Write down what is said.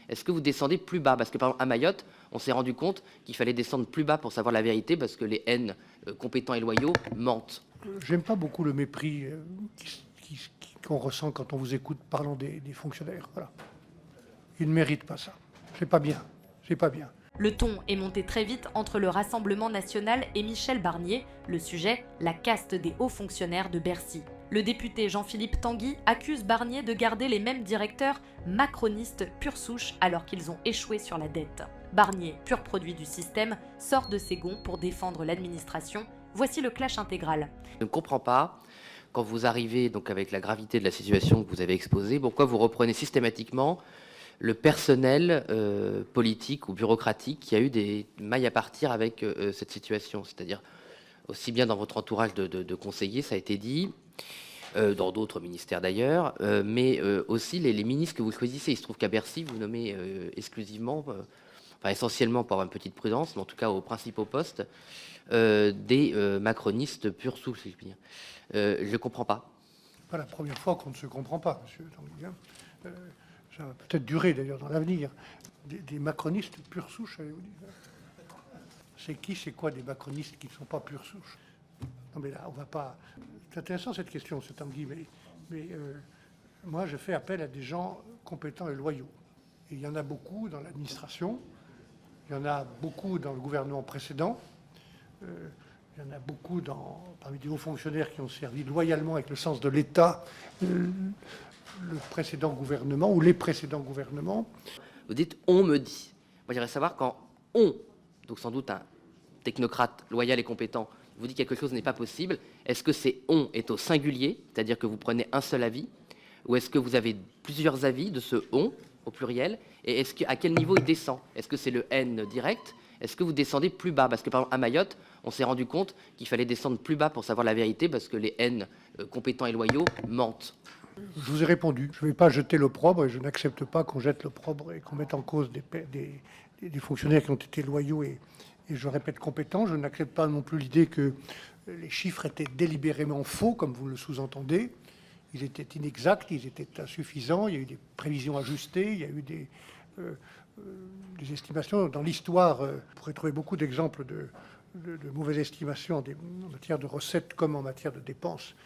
est-ce que vous descendez plus bas? Parce que par exemple, à Mayotte, on s'est rendu compte qu'il fallait descendre plus bas pour savoir la vérité, parce que les N compétents et loyaux mentent. J'aime pas beaucoup le mépris qu'on ressent quand on vous écoute parlant des fonctionnaires. Voilà. Ils ne méritent pas ça. C'est pas bien. C'est pas bien. Le ton est monté très vite entre le Rassemblement national et Michel Barnier. Le sujet, la caste des hauts fonctionnaires de Bercy. Le député Jean-Philippe Tanguy accuse Barnier de garder les mêmes directeurs macronistes pure souche alors qu'ils ont échoué sur la dette. Barnier, pur produit du système, sort de ses gonds pour défendre l'administration. Voici le clash intégral. Je ne comprends pas, quand vous arrivez donc avec la gravité de la situation que vous avez exposée, pourquoi vous reprenez systématiquement le personnel politique ou bureaucratique qui a eu des mailles à partir avec cette situation. C'est-à-dire, aussi bien dans votre entourage de conseillers, ça a été dit, dans d'autres ministères d'ailleurs, mais aussi les ministres que vous choisissez. Il se trouve qu'à Bercy, vous nommez exclusivement, enfin essentiellement pour avoir une petite prudence, mais en tout cas aux principaux postes, des macronistes pur souche, si je puis dire. Je ne comprends pas. C'est pas la première fois qu'on ne se comprend pas, monsieur Tanguy. Ça va peut-être durer d'ailleurs dans l'avenir. Des macronistes pure souche, avez-vous dit? C'est qui, c'est quoi des macronistes qui ne sont pas pure souche? Non mais là, on va pas... C'est intéressant cette question, monsieur Tanguy, mais moi je fais appel à des gens compétents et loyaux. Et il y en a beaucoup dans l'administration, il y en a beaucoup dans le gouvernement précédent, il y en a beaucoup parmi des hauts fonctionnaires qui ont servi loyalement avec le sens de l'État le précédent gouvernement ou les précédents gouvernements. Vous dites « on me dit ». Moi, j'aimerais savoir quand « on », donc sans doute un technocrate loyal et compétent, vous dit quelque chose n'est pas possible, est-ce que c'est « on » est au singulier, c'est-à-dire que vous prenez un seul avis, ou est-ce que vous avez plusieurs avis de ce « on » au pluriel, et à quel niveau il descend? Est-ce que c'est le « N » direct? Est-ce que vous descendez plus bas? Parce que par exemple, à Mayotte, on s'est rendu compte qu'il fallait descendre plus bas pour savoir la vérité, parce que les N compétents et loyaux mentent. Je vous ai répondu. Je ne vais pas jeter l'opprobre et je n'accepte pas qu'on jette l'opprobre et qu'on mette en cause des fonctionnaires qui ont été loyaux et je répète, compétents. Je n'accepte pas non plus l'idée que les chiffres étaient délibérément faux, comme vous le sous-entendez. Ils étaient inexacts, ils étaient insuffisants, il y a eu des prévisions ajustées, il y a eu des estimations. Dans l'histoire, vous pourrez trouver beaucoup d'exemples de mauvaises estimations en matière de recettes comme en matière de dépenses.